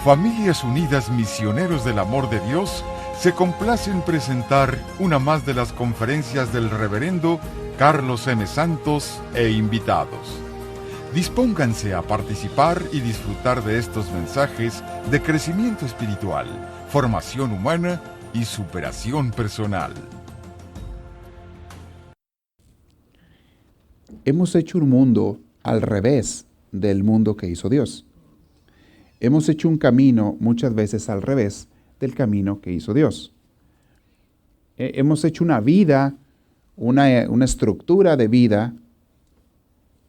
Familias Unidas Misioneros del Amor de Dios se complace en presentar una más de las conferencias del Reverendo Carlos M. Santos e invitados. Dispónganse a participar y disfrutar de estos mensajes de crecimiento espiritual, formación humana y superación personal. Hemos hecho un mundo al revés del mundo que hizo Dios. Hemos hecho un camino muchas veces al revés del camino que hizo Dios. Hemos hecho una vida, una estructura de vida,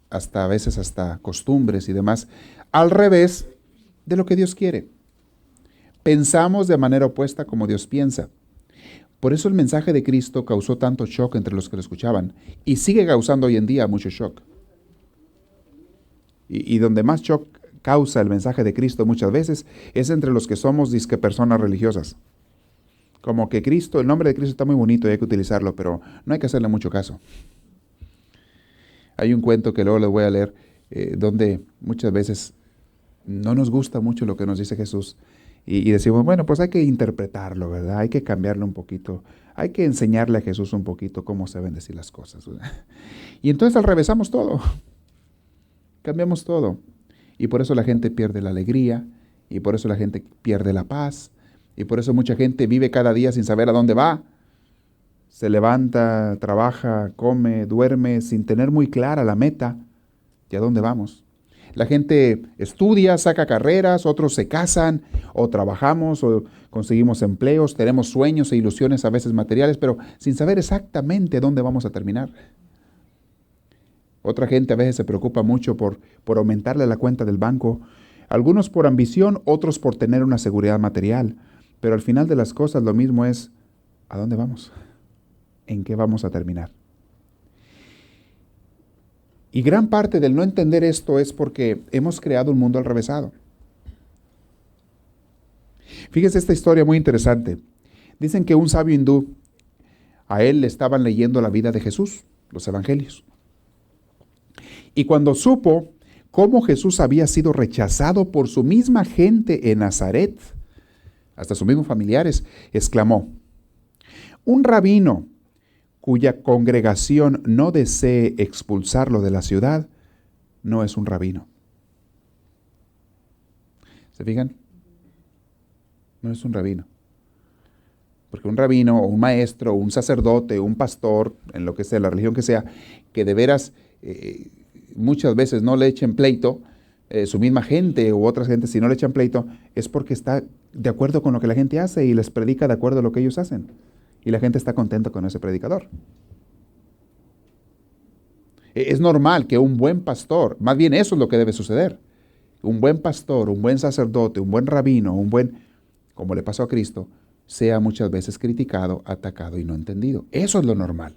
a veces hasta costumbres y demás, al revés de lo que Dios quiere. Pensamos de manera opuesta como Dios piensa. Por eso el mensaje de Cristo causó tanto shock entre los que lo escuchaban y sigue causando hoy en día mucho shock. Y donde más shock causa el mensaje de Cristo muchas veces es entre los que somos disque personas religiosas. Como que Cristo, el nombre de Cristo está muy bonito y hay que utilizarlo, pero no hay que hacerle mucho caso. Hay un cuento que luego les voy a leer, donde muchas veces no nos gusta mucho lo que nos dice Jesús y decimos, bueno, pues hay que interpretarlo, ¿verdad? Hay que cambiarlo un poquito, hay que enseñarle a Jesús un poquito cómo se deben decir las cosas, ¿verdad? Y entonces al revésamos todo, cambiamos todo. Y por eso la gente pierde la alegría, y por eso la gente pierde la paz, y por eso mucha gente vive cada día sin saber a dónde va. Se levanta, trabaja, come, duerme, sin tener muy clara la meta y a dónde vamos. La gente estudia, saca carreras, otros se casan, o trabajamos, o conseguimos empleos, tenemos sueños e ilusiones a veces materiales, pero sin saber exactamente dónde vamos a terminar. Otra gente a veces se preocupa mucho por aumentarle la cuenta del banco, algunos por ambición, otros por tener una seguridad material, pero al final de las cosas lo mismo es, ¿a dónde vamos? ¿En qué vamos a terminar? Y gran parte del no entender esto es porque hemos creado un mundo al revésado. Fíjense esta historia muy interesante. Dicen que un sabio hindú, a él le estaban leyendo la vida de Jesús, los evangelios. Y cuando supo cómo Jesús había sido rechazado por su misma gente en Nazaret, hasta sus mismos familiares, exclamó, un rabino cuya congregación no desee expulsarlo de la ciudad, no es un rabino. ¿Se fijan? No es un rabino. Porque un rabino, o un maestro, o un sacerdote, o un pastor, en lo que sea, la religión que sea, que de veras muchas veces no le echen pleito, su misma gente u otras gentes, si no le echan pleito, es porque está de acuerdo con lo que la gente hace y les predica de acuerdo a lo que ellos hacen. Y la gente está contenta con ese predicador. Es normal que un buen pastor, más bien eso es lo que debe suceder. Un buen pastor, un buen sacerdote, un buen rabino, un buen, como le pasó a Cristo, sea muchas veces criticado, atacado y no entendido. Eso es lo normal.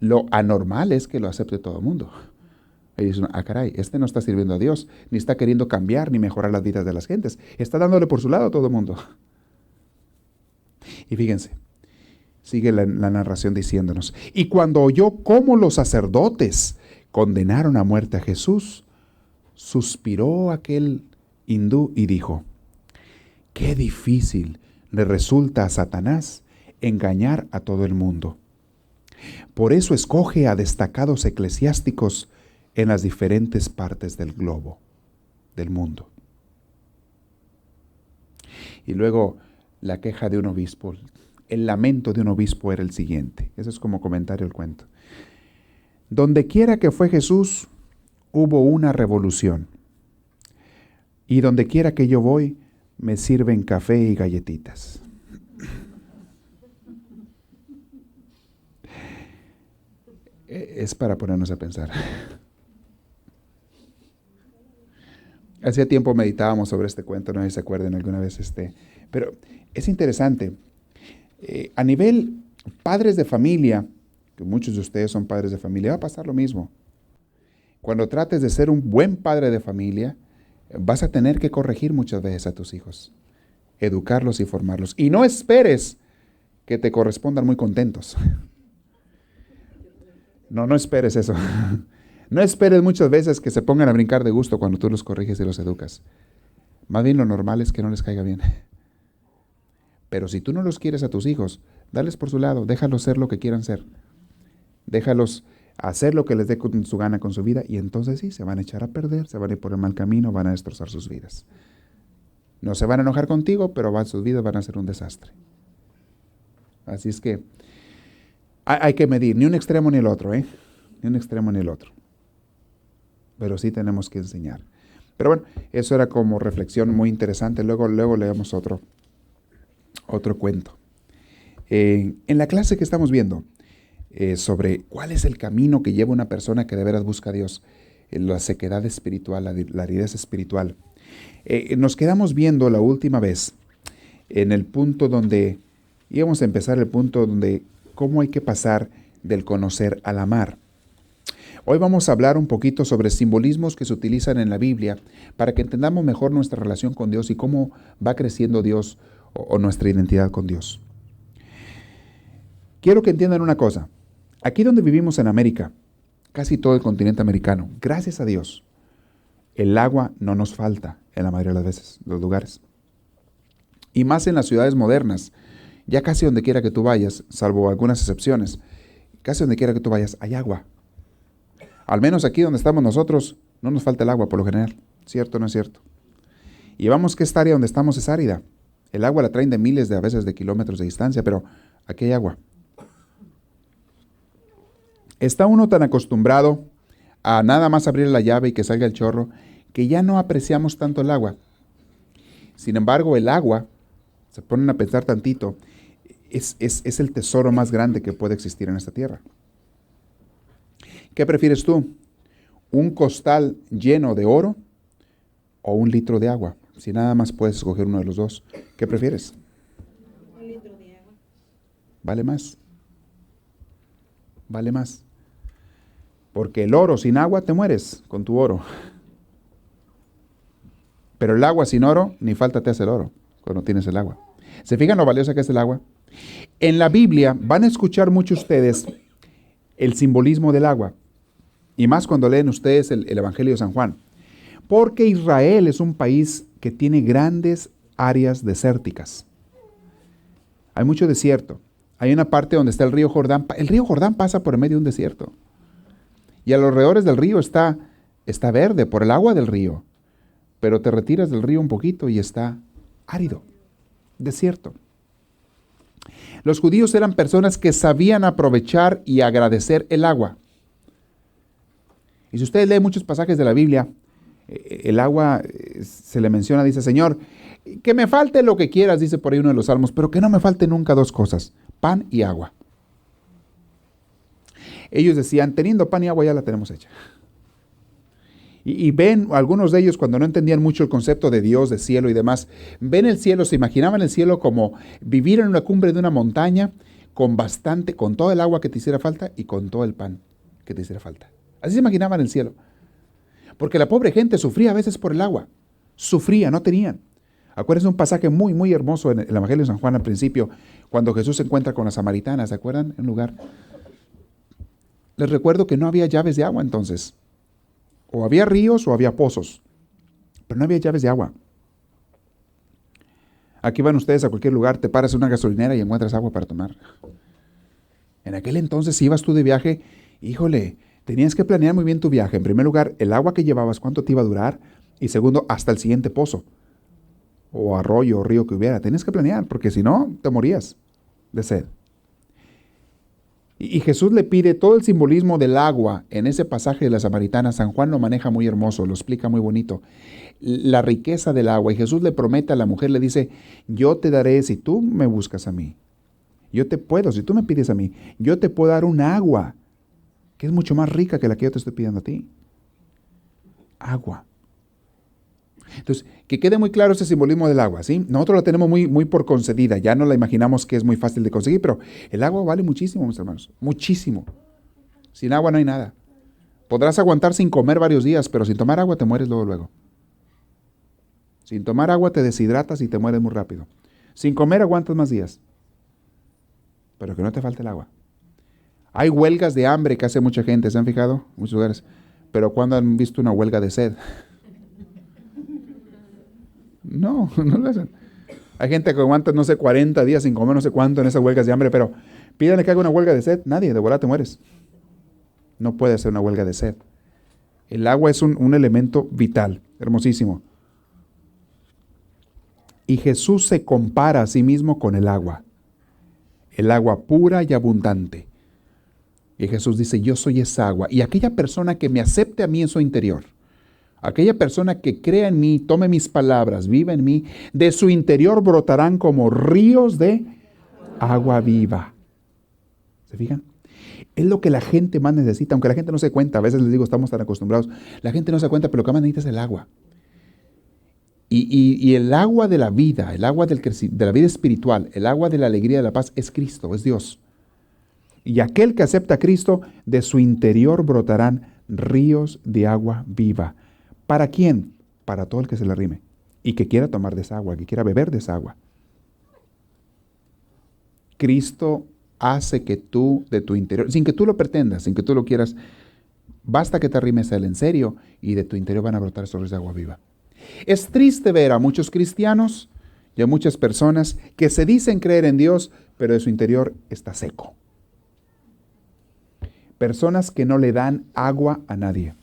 Lo anormal es que lo acepte todo el mundo. Y dicen, caray, este no está sirviendo a Dios, ni está queriendo cambiar ni mejorar las vidas de las gentes. Está dándole por su lado a todo el mundo. Y fíjense, sigue la narración diciéndonos, y cuando oyó cómo los sacerdotes condenaron a muerte a Jesús, suspiró aquel hindú y dijo, qué difícil le resulta a Satanás engañar a todo el mundo. Por eso escoge a destacados eclesiásticos en las diferentes partes del globo, del mundo. Y luego la queja de un obispo, el lamento de un obispo era el siguiente. Eso es como comentario el cuento. Donde quiera que fue Jesús, hubo una revolución. Y donde quiera que yo voy, me sirven café y galletitas. Es para ponernos a pensar. Hacía tiempo meditábamos sobre este cuento, no sé si se acuerdan alguna vez pero es interesante. A nivel padres de familia, que muchos de ustedes son padres de familia, va a pasar lo mismo. Cuando trates de ser un buen padre de familia, vas a tener que corregir muchas veces a tus hijos, educarlos y formarlos. Y no esperes que te correspondan muy contentos. No esperes eso. No esperes muchas veces que se pongan a brincar de gusto cuando tú los corriges y los educas. Más bien lo normal es que no les caiga bien. Pero si tú no los quieres a tus hijos, dales por su lado, déjalos ser lo que quieran ser. Déjalos hacer lo que les dé con su gana con su vida y entonces sí, se van a echar a perder, se van a ir por el mal camino, van a destrozar sus vidas. No se van a enojar contigo, pero sus vidas van a ser un desastre. Así es que hay que medir, ni un extremo ni el otro, Ni un extremo ni el otro. Pero sí tenemos que enseñar. Pero bueno, eso era como reflexión muy interesante. Luego leemos otro cuento. En la clase que estamos viendo sobre cuál es el camino que lleva una persona que de veras busca a Dios, la sequedad espiritual, la aridez espiritual, nos quedamos viendo la última vez en el punto donde íbamos a empezar, el punto donde cómo hay que pasar del conocer al amar. Hoy vamos a hablar un poquito sobre simbolismos que se utilizan en la Biblia para que entendamos mejor nuestra relación con Dios y cómo va creciendo Dios o nuestra identidad con Dios. Quiero que entiendan una cosa. Aquí donde vivimos en América, casi todo el continente americano, gracias a Dios, el agua no nos falta en la mayoría de las veces, los lugares. Y más en las ciudades modernas, ya casi donde quiera que tú vayas, salvo algunas excepciones, casi donde quiera que tú vayas, hay agua. Al menos aquí donde estamos nosotros, no nos falta el agua por lo general. ¿Cierto o no es cierto? Y vamos que esta área donde estamos es árida. El agua la traen de miles a veces de kilómetros de distancia, pero aquí hay agua. Está uno tan acostumbrado a nada más abrir la llave y que salga el chorro, que ya no apreciamos tanto el agua. Sin embargo, el agua, se ponen a pensar tantito, es el tesoro más grande que puede existir en esta tierra. ¿Qué prefieres tú? ¿Un costal lleno de oro o un litro de agua? Si nada más puedes escoger uno de los dos, ¿qué prefieres? Un litro de agua. Vale más. Vale más. Porque el oro sin agua te mueres con tu oro. Pero el agua sin oro, ni falta te hace el oro cuando tienes el agua. ¿Se fijan lo valiosa que es el agua? En la Biblia van a escuchar mucho ustedes el simbolismo del agua. Y más cuando leen ustedes el Evangelio de San Juan. Porque Israel es un país que tiene grandes áreas desérticas. Hay mucho desierto. Hay una parte donde está el río Jordán. El río Jordán pasa por en medio de un desierto. Y a los alrededores del río está verde por el agua del río. Pero te retiras del río un poquito y está árido, desierto. Los judíos eran personas que sabían aprovechar y agradecer el agua. Y si usted lee muchos pasajes de la Biblia, el agua se le menciona, dice, Señor, que me falte lo que quieras, dice por ahí uno de los salmos, pero que no me falte nunca dos cosas, pan y agua. Ellos decían, teniendo pan y agua ya la tenemos hecha. Y ven, algunos de ellos cuando no entendían mucho el concepto de Dios, de cielo y demás, ven el cielo, se imaginaban el cielo como vivir en una cumbre de una montaña con todo el agua que te hiciera falta y con todo el pan que te hiciera falta. Así se imaginaban el cielo. Porque la pobre gente sufría a veces por el agua. Sufría, no tenían. Acuérdense un pasaje muy, muy hermoso en el Evangelio de San Juan al principio, cuando Jesús se encuentra con las samaritanas, ¿se acuerdan? En un lugar. Les recuerdo que no había llaves de agua entonces. O había ríos o había pozos, pero no había llaves de agua. Aquí van ustedes a cualquier lugar, te paras en una gasolinera y encuentras agua para tomar. En aquel entonces, si ibas tú de viaje, híjole, tenías que planear muy bien tu viaje. En primer lugar, el agua que llevabas, cuánto te iba a durar. Y segundo, hasta el siguiente pozo, o arroyo o río que hubiera. Tenías que planear, porque si no, te morías de sed. Y Jesús le pide todo el simbolismo del agua en ese pasaje de la Samaritana. San Juan lo maneja muy hermoso, lo explica muy bonito. La riqueza del agua. Y Jesús le promete a la mujer, le dice, yo te daré si tú me buscas a mí. Si tú me pides a mí, yo te puedo dar un agua que es mucho más rica que la que yo te estoy pidiendo a ti. Agua. Entonces, que quede muy claro ese simbolismo del agua, ¿sí? Nosotros la tenemos muy, muy por concedida, ya no la imaginamos que es muy fácil de conseguir, pero el agua vale muchísimo, mis hermanos, muchísimo. Sin agua no hay nada. Podrás aguantar sin comer varios días, pero sin tomar agua te mueres luego. Sin tomar agua te deshidratas y te mueres muy rápido. Sin comer aguantas más días, pero que no te falte el agua. Hay huelgas de hambre que hace mucha gente, ¿se han fijado? Muchos lugares. Pero ¿cuándo han visto una huelga de sed? No, no lo hacen. Hay gente que aguanta, no sé, 40 días sin comer, no sé cuánto en esas huelgas de hambre, pero pídanle que haga una huelga de sed. Nadie, de volada te mueres. No puede hacer una huelga de sed. El agua es un elemento vital, hermosísimo. Y Jesús se compara a sí mismo con el agua pura y abundante. Y Jesús dice, yo soy esa agua. Y aquella persona que me acepte a mí en su interior, aquella persona que crea en mí, tome mis palabras, viva en mí, de su interior brotarán como ríos de agua viva. ¿Se fijan? Es lo que la gente más necesita, aunque la gente no se cuenta. A veces les digo, estamos tan acostumbrados. La gente no se cuenta, pero lo que más necesita es el agua. Y el agua de la vida, el agua de la vida espiritual, el agua de la alegría, de la paz, es Cristo, es Dios. Y aquel que acepta a Cristo, de su interior brotarán ríos de agua viva. ¿Para quién? Para todo el que se le arrime y que quiera tomar de esa agua, que quiera beber de esa agua. Cristo hace que tú, de tu interior, sin que tú lo pretendas, sin que tú lo quieras, basta que te arrimes a Él en serio y de tu interior van a brotar esos ríos de agua viva. Es triste ver a muchos cristianos y a muchas personas que se dicen creer en Dios, pero de su interior está seco. Personas que no le dan agua a nadie.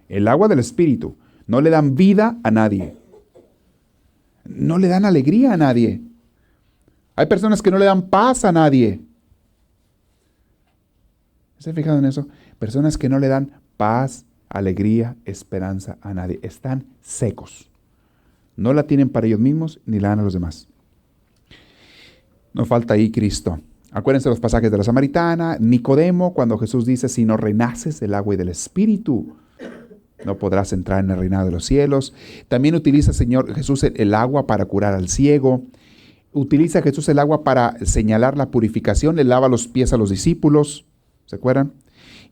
El agua del Espíritu. No le dan vida a nadie. No le dan alegría a nadie. Hay personas que no le dan paz a nadie. ¿Se han fijado en eso? Personas que no le dan paz, alegría, esperanza a nadie. Están secos. No la tienen para ellos mismos ni la dan a los demás. No falta ahí Cristo. Acuérdense los pasajes de la Samaritana, Nicodemo, cuando Jesús dice, si no renaces del agua y del Espíritu, no podrás entrar en el reinado de los cielos. También utiliza Señor Jesús el agua para curar al ciego. Utiliza Jesús el agua para señalar la purificación, le lava los pies a los discípulos, ¿se acuerdan?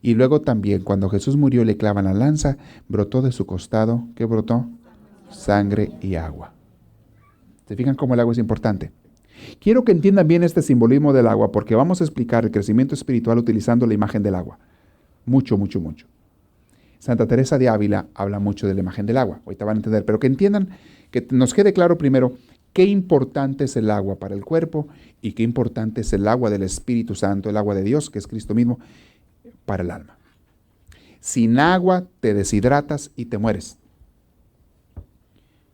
Y luego también, cuando Jesús murió y le clavan la lanza, brotó de su costado, ¿qué brotó? Sangre y agua. ¿Se fijan cómo el agua es importante? Quiero que entiendan bien este simbolismo del agua, porque vamos a explicar el crecimiento espiritual utilizando la imagen del agua. Mucho, mucho, mucho. Santa Teresa de Ávila habla mucho de la imagen del agua. Ahorita van a entender, pero que entiendan, que nos quede claro primero qué importante es el agua para el cuerpo y qué importante es el agua del Espíritu Santo, el agua de Dios, que es Cristo mismo, para el alma. Sin agua te deshidratas y te mueres.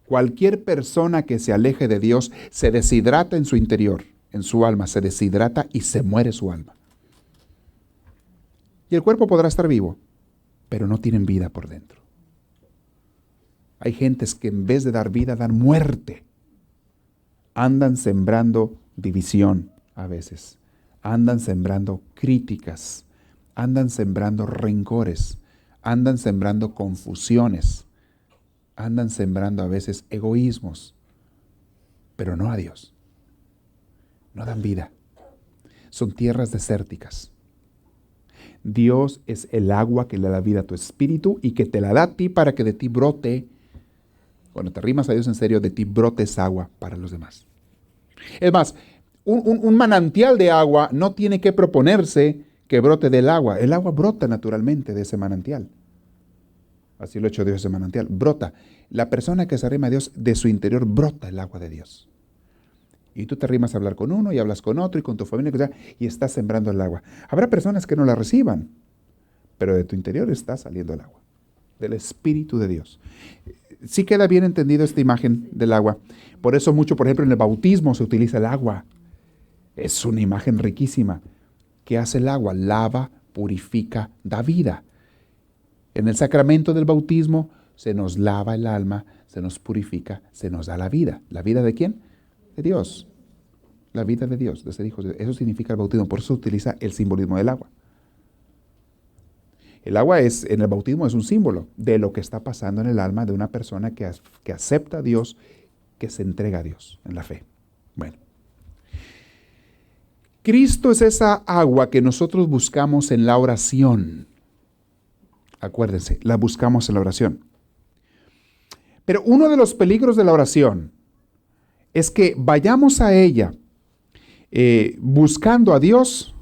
Cualquier persona que se aleje de Dios se deshidrata en su interior, en su alma, se deshidrata y se muere su alma. Y el cuerpo podrá estar vivo, pero no tienen vida por dentro. Hay gentes que en vez de dar vida, dan muerte. Andan sembrando división a veces. Andan sembrando críticas. Andan sembrando rencores. Andan sembrando confusiones. Andan sembrando a veces egoísmos. Pero no a Dios. No dan vida. Son tierras desérticas. Dios es el agua que le da vida a tu espíritu y que te la da a ti para que de ti brote. Cuando te arrimas a Dios en serio, de ti brote esa agua para los demás. Es más, un manantial de agua no tiene que proponerse que brote del agua. El agua brota naturalmente de ese manantial. Así lo ha hecho Dios ese manantial. Brota. La persona que se arrima a Dios, de su interior brota el agua de Dios. Y tú te arrimas a hablar con uno y hablas con otro y con tu familia y estás sembrando el agua. Habrá personas que no la reciban, pero de tu interior está saliendo el agua, del Espíritu de Dios. Sí queda bien entendido esta imagen del agua. Por eso mucho, por ejemplo, en el bautismo se utiliza el agua. Es una imagen riquísima. ¿Qué hace el agua? Lava, purifica, da vida. En el sacramento del bautismo se nos lava el alma, se nos purifica, se nos da la vida. ¿La vida de quién? De Dios. La vida de Dios, de ser hijos de Dios. Eso significa el bautismo, por eso se utiliza el simbolismo del agua. El agua en el bautismo es un símbolo de lo que está pasando en el alma de una persona que acepta a Dios, que se entrega a Dios en la fe. Bueno. Cristo es esa agua que nosotros buscamos en la oración. Acuérdense, la buscamos en la oración. Pero uno de los peligros de la oración es que vayamos a ella buscando a Dios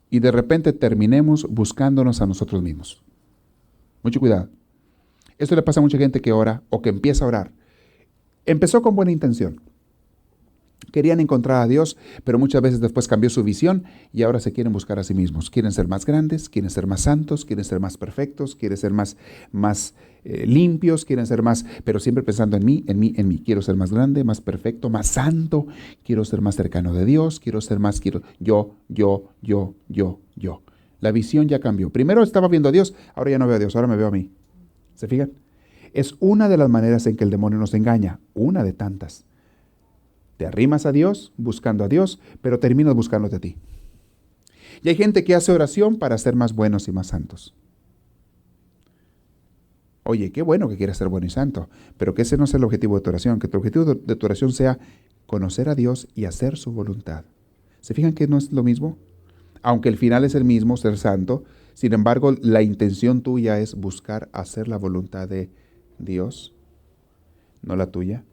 y de repente terminemos buscándonos a nosotros mismos. Mucho cuidado. Esto le pasa a mucha gente que ora o que empieza a orar Empezó con buena intención. Querían encontrar a Dios, pero muchas veces después cambió su visión y ahora se quieren buscar a sí mismos. Quieren ser más grandes, quieren ser más santos, quieren ser más perfectos, quieren ser más limpios, quieren ser más, pero siempre pensando en mí, en mí, en mí. Quiero ser más grande, más perfecto, más santo, quiero ser más cercano de Dios, quiero ser más, yo. La visión ya cambió. Primero estaba viendo a Dios, ahora ya no veo a Dios, ahora me veo a mí. ¿Se fijan? Es una de las maneras en que el demonio nos engaña, una de tantas. Te arrimas a Dios, buscando a Dios, pero terminas buscándote a ti. Y hay gente que hace oración para ser más buenos y más santos. Oye, qué bueno que quieras ser bueno y santo, pero que ese no sea el objetivo de tu oración, que tu objetivo de tu oración sea conocer a Dios y hacer su voluntad. ¿Se fijan que no es lo mismo? Aunque el final es el mismo, ser santo, sin embargo, la intención tuya es buscar hacer la voluntad de Dios, no la tuya.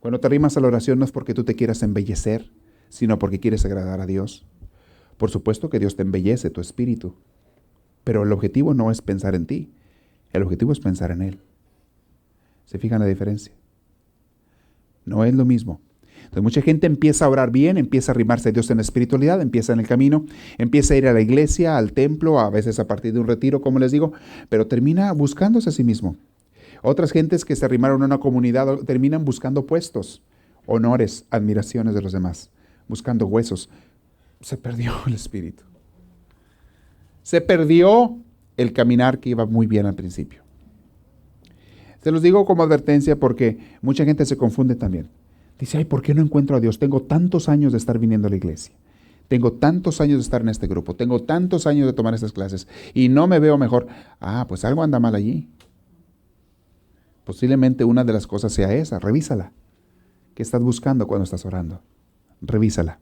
Cuando te arrimas a la oración no es porque tú te quieras embellecer, sino porque quieres agradar a Dios. Por supuesto que Dios te embellece tu espíritu, pero el objetivo no es pensar en ti, el objetivo es pensar en Él. ¿Se fijan la diferencia? No es lo mismo. Entonces mucha gente empieza a orar bien, empieza a arrimarse a Dios en la espiritualidad, empieza en el camino, empieza a ir a la iglesia, al templo, a veces a partir de un retiro, como les digo, pero termina buscándose a sí mismo. Otras gentes que se arrimaron a una comunidad terminan buscando puestos, honores, admiraciones de los demás, buscando huesos. Se perdió el espíritu. Se perdió el caminar que iba muy bien al principio. Se los digo como advertencia porque mucha gente se confunde también. Dice, ay, ¿por qué no encuentro a Dios? Tengo tantos años de estar viniendo a la iglesia. Tengo tantos años de estar en este grupo. Tengo tantos años de tomar estas clases y no me veo mejor. Ah, pues algo anda mal allí. Posiblemente una de las cosas sea esa. Revísala. ¿Qué estás buscando cuando estás orando? Revísala.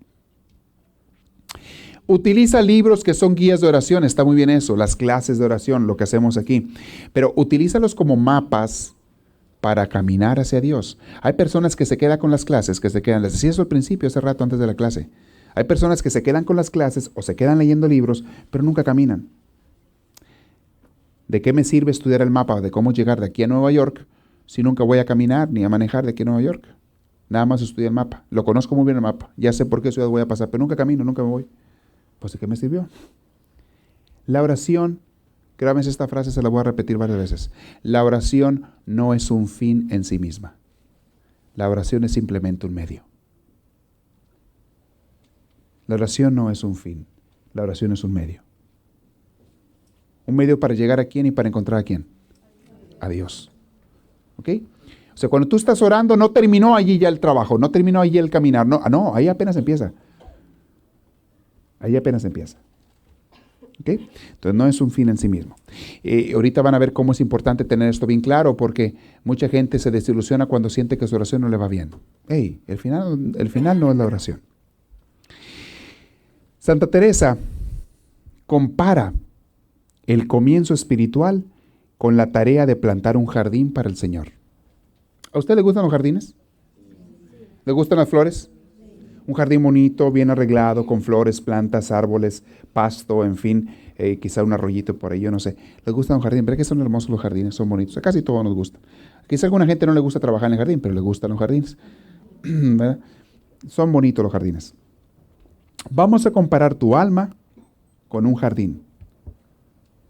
Utiliza libros que son guías de oración. Está muy bien eso. Las clases de oración, lo que hacemos aquí. Pero utilízalos como mapas para caminar hacia Dios. Hay personas que se quedan con las clases, que se quedan, les decía eso al principio, hace rato antes de la clase. Hay personas que se quedan con las clases o se quedan leyendo libros, pero nunca caminan. ¿De qué me sirve estudiar el mapa de cómo llegar de aquí a Nueva York si nunca voy a caminar ni a manejar de aquí a Nueva York? Nada más estudié el mapa. Lo conozco muy bien el mapa. Ya sé por qué ciudad voy a pasar, pero nunca camino, nunca me voy. Pues ¿de qué me sirvió? La oración, grábense esta frase, se la voy a repetir varias veces. La oración no es un fin en sí misma. La oración es simplemente un medio. La oración no es un fin. La oración es un medio. Un medio para llegar a quién y para encontrar a quién. A Dios. ¿Ok? O sea, cuando tú estás orando, no terminó allí ya el trabajo, no terminó allí el caminar. No, ahí apenas empieza. Ahí apenas empieza. ¿Ok? Entonces no es un fin en sí mismo. Ahorita van a ver cómo es importante tener esto bien claro, porque mucha gente se desilusiona cuando siente que su oración no le va bien. Hey, el final no es la oración. Santa Teresa compara el comienzo espiritual con la tarea de plantar un jardín para el Señor. ¿A usted le gustan los jardines? ¿Le gustan las flores? Un jardín bonito, bien arreglado, con flores, plantas, árboles, pasto, en fin, quizá un arroyito por ahí, yo no sé. ¿Les gusta un jardín? ¿Verdad que son hermosos los jardines? Son bonitos. A casi todos nos gustan. Quizá a alguna gente no le gusta trabajar en el jardín, pero le gustan los jardines. ¿Verdad? Son bonitos los jardines. Vamos a comparar tu alma con un jardín.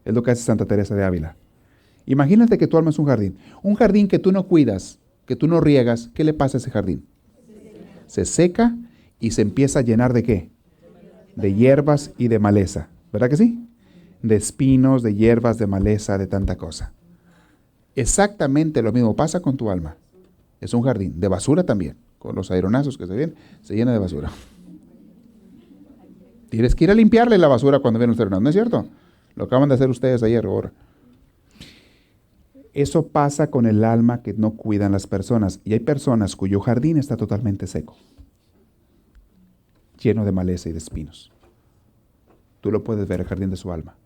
Es lo que hace Santa Teresa de Ávila. Imagínate que tu alma es un jardín. Un jardín que tú no cuidas, que tú no riegas. ¿Qué le pasa a ese jardín? Se seca y se empieza a llenar ¿de qué? De hierbas y de maleza. ¿Verdad que sí? De espinos, de hierbas, de maleza, de tanta cosa. Exactamente lo mismo pasa con tu alma. Es un jardín. De basura también. Con los aeronazos que se ven, se llena de basura. Tienes que ir a limpiarle la basura cuando viene los aeronazos. ¿No es cierto? Lo acaban de hacer ustedes ayer o ahora. Eso pasa con el alma que no cuidan las personas. Y hay personas cuyo jardín está totalmente seco, lleno de maleza y de espinos. Tú lo puedes ver, el jardín de su alma.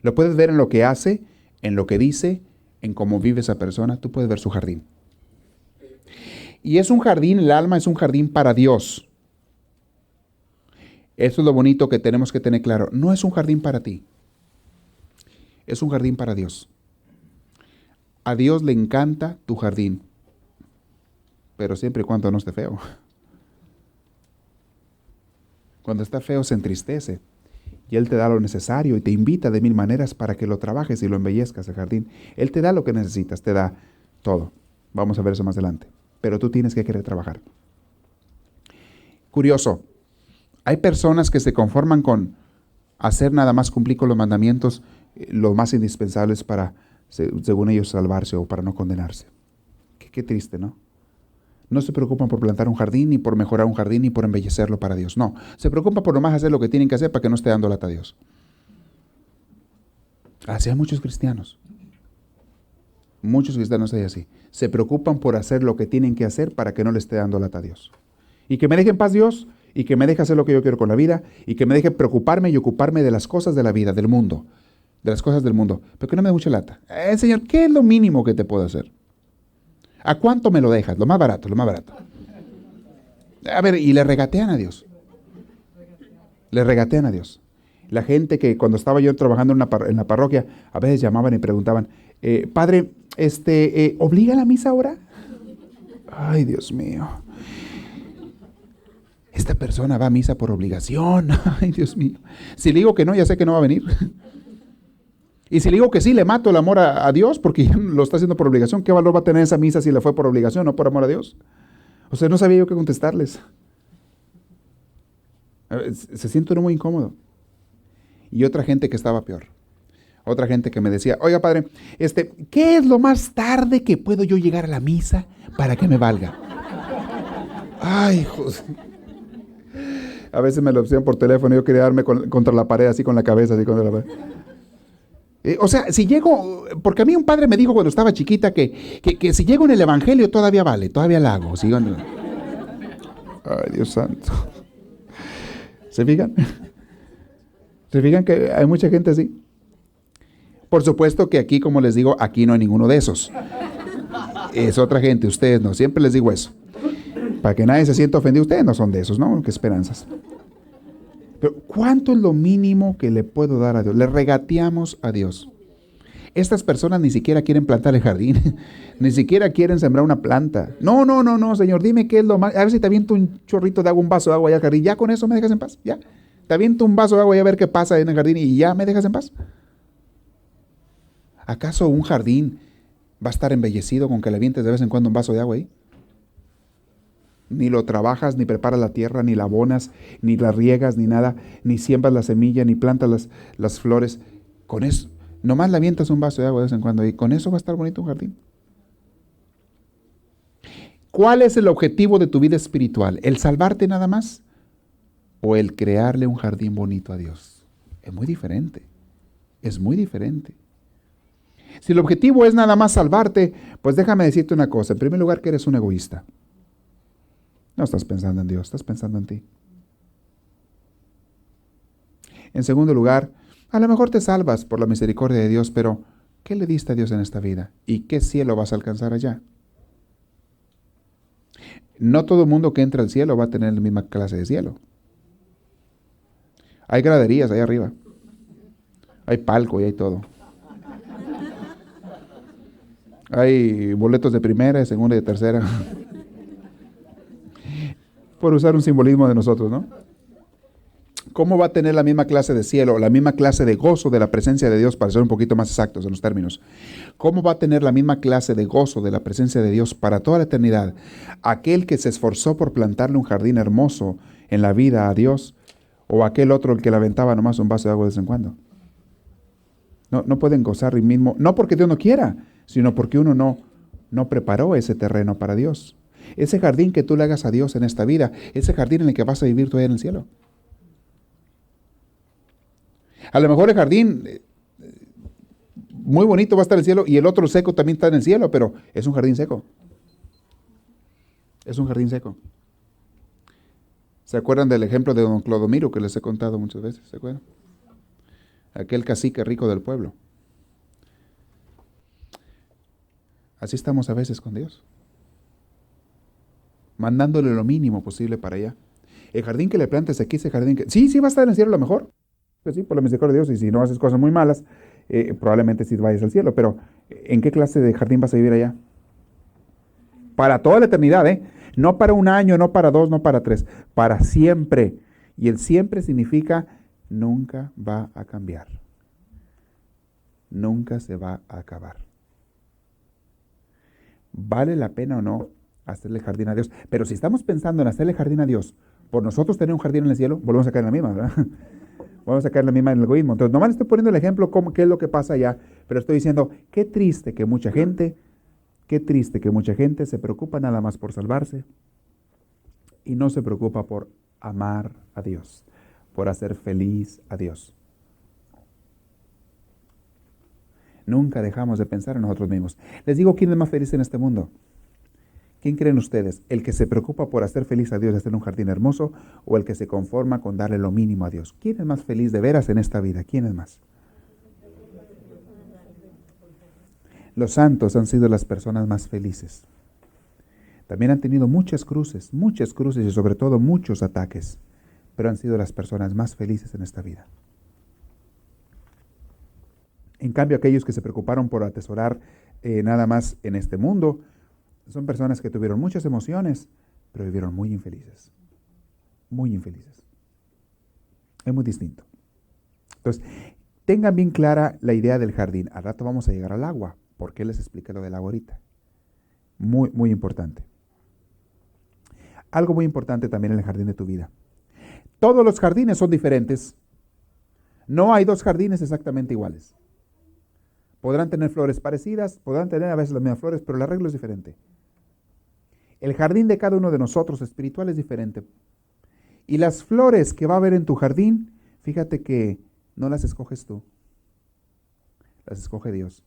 Lo puedes ver en lo que hace, en lo que dice, en cómo vive esa persona. Tú puedes ver su jardín. Y es un jardín, el alma es un jardín para Dios. Eso es lo bonito que tenemos que tener claro. No es un jardín para ti. Es un jardín para Dios. A Dios le encanta tu jardín. pero siempre y cuando no esté feo. Cuando está feo se entristece y Él te da lo necesario y te invita de mil maneras para que lo trabajes y lo embellezcas el jardín. Él te da lo que necesitas, te da todo. Vamos a ver eso más adelante. Pero tú tienes que querer trabajar. Curioso, hay personas que se conforman con hacer nada más cumplir con los mandamientos, los más indispensables para, según ellos, salvarse o para no condenarse. Qué triste, ¿no? No se preocupan por plantar un jardín, ni por mejorar un jardín, ni por embellecerlo para Dios. No, se preocupan por nomás hacer lo que tienen que hacer para que no esté dando lata a Dios. Así hay muchos cristianos. Muchos cristianos hay así. Se preocupan por hacer lo que tienen que hacer para que no le esté dando lata a Dios. Y que me deje en paz Dios, y que me deje hacer lo que yo quiero con la vida, y que me deje preocuparme y ocuparme de las cosas de la vida, del mundo. De las cosas del mundo. Pero que no me dé mucha lata. Señor, ¿qué es lo mínimo que te puedo hacer? ¿A cuánto me lo dejas? Lo más barato, lo más barato. A ver, y le regatean a Dios. Le regatean a Dios. La gente que cuando estaba yo trabajando en la parroquia, a veces llamaban y preguntaban, padre, ¿obliga la misa ahora? Ay, Dios mío. Esta persona va a misa por obligación. Ay, Dios mío. Si le digo que no, ya sé que no va a venir. Y si le digo que sí, le mato el amor a Dios porque lo está haciendo por obligación. ¿Qué valor va a tener esa misa si le fue por obligación, no por amor a Dios? O sea, no sabía yo qué contestarles. Se siente uno muy incómodo. Y otra gente que estaba peor. Otra gente que me decía, oiga padre, ¿qué es lo más tarde que puedo yo llegar a la misa para que me valga? Ay, José. A veces me lo decían por teléfono y yo quería darme contra la pared, así con la cabeza, así contra la pared. O sea, si llego, porque a mí un padre me dijo cuando estaba chiquita que si llego en el evangelio todavía vale, todavía la hago. Sigo en... Ay, Dios santo. ¿Se fijan? ¿Se fijan que hay mucha gente así? Por supuesto que aquí, como les digo, aquí no hay ninguno de esos. Es otra gente, ustedes no, siempre les digo eso. Para que nadie se sienta ofendido, ustedes no son de esos, ¿no? Qué esperanzas. Pero ¿cuánto es lo mínimo que le puedo dar a Dios? Le regateamos a Dios. Estas personas ni siquiera quieren plantar el jardín, ni siquiera quieren sembrar una planta. No, Señor, dime qué es lo más. A ver si te aviento un chorrito de agua, un vaso de agua allá al jardín. ¿Ya con eso me dejas en paz? ¿Ya? Te aviento un vaso de agua y a ver qué pasa en el jardín y ya me dejas en paz. ¿Acaso un jardín va a estar embellecido con que le avientes de vez en cuando un vaso de agua ahí? Ni lo trabajas, ni preparas la tierra, ni la abonas, ni la riegas, ni nada, ni siembras la semilla, ni plantas las flores. Con eso, nomás le avientas un vaso de agua de vez en cuando y con eso va a estar bonito un jardín. ¿Cuál es el objetivo de tu vida espiritual? ¿El salvarte nada más? ¿O el crearle un jardín bonito a Dios? Es muy diferente. Es muy diferente. Si el objetivo es nada más salvarte, pues déjame decirte una cosa. En primer lugar, que eres un egoísta. No estás pensando en Dios, estás pensando en ti. En segundo lugar, a lo mejor te salvas por la misericordia de Dios, pero ¿qué le diste a Dios en esta vida? ¿Y qué cielo vas a alcanzar allá? No todo el mundo que entra al cielo va a tener la misma clase de cielo. Hay graderías ahí arriba. Hay palco y hay todo. Hay boletos de primera, de segunda y de tercera. Por usar un simbolismo de nosotros, ¿no? ¿Cómo va a tener la misma clase de cielo, la misma clase de gozo de la presencia de Dios, para ser un poquito más exactos en los términos? ¿Cómo va a tener la misma clase de gozo de la presencia de Dios para toda la eternidad aquel que se esforzó por plantarle un jardín hermoso en la vida a Dios, o aquel otro el que le aventaba nomás un vaso de agua de vez en cuando? No pueden gozar el mismo, no porque Dios no quiera, sino porque uno no preparó ese terreno para Dios. Ese jardín que tú le hagas a Dios en esta vida, ese jardín en el que vas a vivir tú allá en el cielo. A lo mejor el jardín muy bonito va a estar en el cielo y el otro seco también está en el cielo, pero es un jardín seco. Es un jardín seco. ¿Se acuerdan del ejemplo de don Clodomiro que les he contado muchas veces? ¿Se acuerdan? Aquel cacique rico del pueblo. Así estamos a veces con Dios, mandándole lo mínimo posible para allá. El jardín que le plantes aquí, ese jardín que... Sí, va a estar en el cielo a lo mejor. Pues sí, por la misericordia de Dios. Y si no haces cosas muy malas, probablemente sí vayas al cielo. Pero ¿en qué clase de jardín vas a vivir allá? Para toda la eternidad, ¿eh? No para un año, no para 2, no para 3, para siempre. Y el siempre significa nunca va a cambiar. Nunca se va a acabar. ¿Vale la pena o no hacerle jardín a Dios? Pero si estamos pensando en hacerle jardín a Dios, por nosotros tener un jardín en el cielo, volvemos a caer en la misma, ¿verdad? Vamos a caer en la misma en el egoísmo. Entonces, nomás le estoy poniendo el ejemplo, qué es lo que pasa allá, pero estoy diciendo, qué triste que mucha gente se preocupa nada más por salvarse y no se preocupa por amar a Dios, por hacer feliz a Dios. Nunca dejamos de pensar en nosotros mismos. Les digo, ¿quién es más feliz en este mundo? ¿Quién creen ustedes? ¿El que se preocupa por hacer feliz a Dios y hacer un jardín hermoso o el que se conforma con darle lo mínimo a Dios? ¿Quién es más feliz de veras en esta vida? ¿Quién es más? Los santos han sido las personas más felices. También han tenido muchas cruces y sobre todo muchos ataques, pero han sido las personas más felices en esta vida. En cambio, aquellos que se preocuparon por atesorar nada más en este mundo, son personas que tuvieron muchas emociones, pero vivieron muy infelices. Muy infelices. Es muy distinto. Entonces, tengan bien clara la idea del jardín. Al rato vamos a llegar al agua. ¿Por qué les expliqué lo del agua ahorita? Muy, muy importante. Algo muy importante también en el jardín de tu vida. Todos los jardines son diferentes. No hay dos jardines exactamente iguales. Podrán tener flores parecidas, podrán tener a veces las mismas flores, pero el arreglo es diferente. El jardín de cada uno de nosotros espiritual es diferente. Y las flores que va a haber en tu jardín, fíjate que no las escoges tú, las escoge Dios.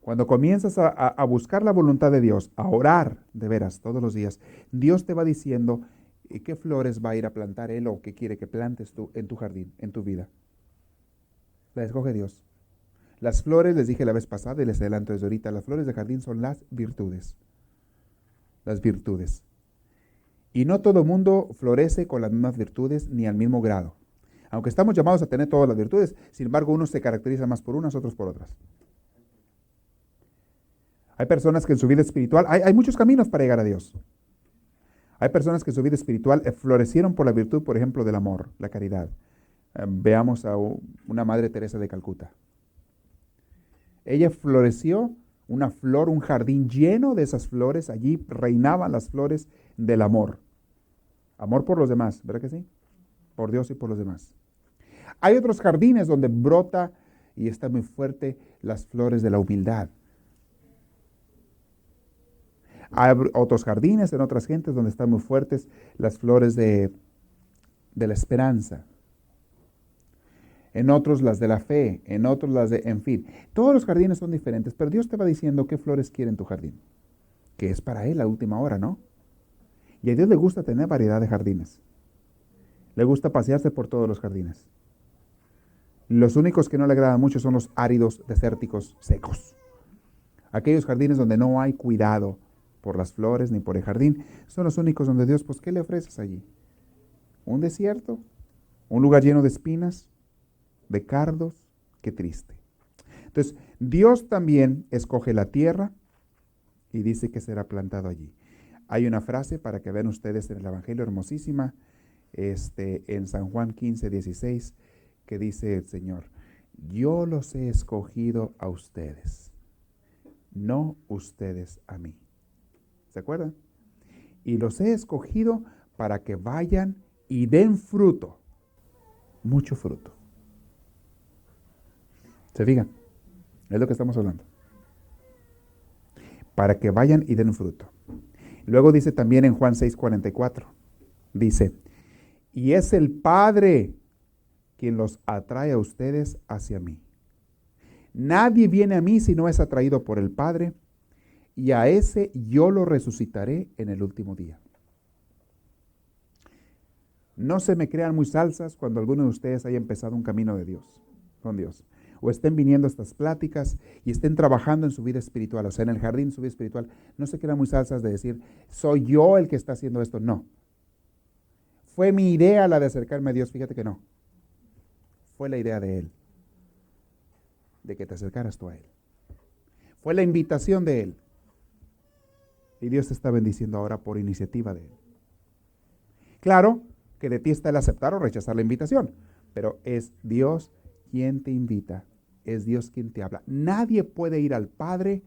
Cuando comienzas a buscar la voluntad de Dios, a orar de veras todos los días, Dios te va diciendo qué flores va a ir a plantar Él o qué quiere que plantes tú en tu jardín, en tu vida. La escoge Dios. Las flores, les dije la vez pasada y les adelanto desde ahorita, las flores de jardín son las virtudes. Las virtudes. Y no todo mundo florece con las mismas virtudes ni al mismo grado. Aunque estamos llamados a tener todas las virtudes, sin embargo, unos se caracterizan más por unas, otros por otras. Hay personas que en su vida espiritual, hay muchos caminos para llegar a Dios. Hay personas que en su vida espiritual florecieron por la virtud, por ejemplo, del amor, la caridad. Veamos a una Madre Teresa de Calcuta. Ella floreció una flor, un jardín lleno de esas flores. Allí reinaban las flores del amor. Amor por los demás, ¿verdad que sí? Por Dios y por los demás. Hay otros jardines donde brota y está muy fuerte las flores de la humildad. Hay otros jardines en otras gentes donde están muy fuertes las flores de la esperanza. En otros las de la fe, en otros las de, en fin. Todos los jardines son diferentes, pero Dios te va diciendo qué flores quiere en tu jardín. Que es para Él a última hora, ¿no? Y a Dios le gusta tener variedad de jardines. Le gusta pasearse por todos los jardines. Los únicos que no le agradan mucho son los áridos, desérticos, secos. Aquellos jardines donde no hay cuidado por las flores ni por el jardín, son los únicos donde Dios, pues, ¿qué le ofreces allí? ¿Un desierto? ¿Un lugar lleno de espinas? ¿De cardos? Qué triste. Entonces, Dios también escoge la tierra y dice que será plantado allí. Hay una frase para que vean ustedes en el Evangelio hermosísima, en San Juan 15:16, que dice el Señor, yo los he escogido a ustedes, no ustedes a mí. ¿Se acuerdan? Y los he escogido para que vayan y den fruto, mucho fruto. ¿Se fijan? Es lo que estamos hablando. Para que vayan y den fruto. Luego dice también en Juan 6:44, dice, y es el Padre quien los atrae a ustedes hacia mí. Nadie viene a mí si no es atraído por el Padre, y a ese yo lo resucitaré en el último día. No se me crean muy salsas cuando alguno de ustedes haya empezado un camino de Dios, con Dios. O estén viniendo a estas pláticas y estén trabajando en su vida espiritual, o sea, en el jardín de su vida espiritual. No se crean muy salsas de decir, soy yo el que está haciendo esto. No. Fue mi idea la de acercarme a Dios. Fíjate que no. Fue la idea de Él. De que te acercaras tú a Él. Fue la invitación de Él. Y Dios te está bendiciendo ahora por iniciativa de Él. Claro que de ti está el aceptar o rechazar la invitación, pero es Dios quien te invita, es Dios quien te habla. Nadie puede ir al Padre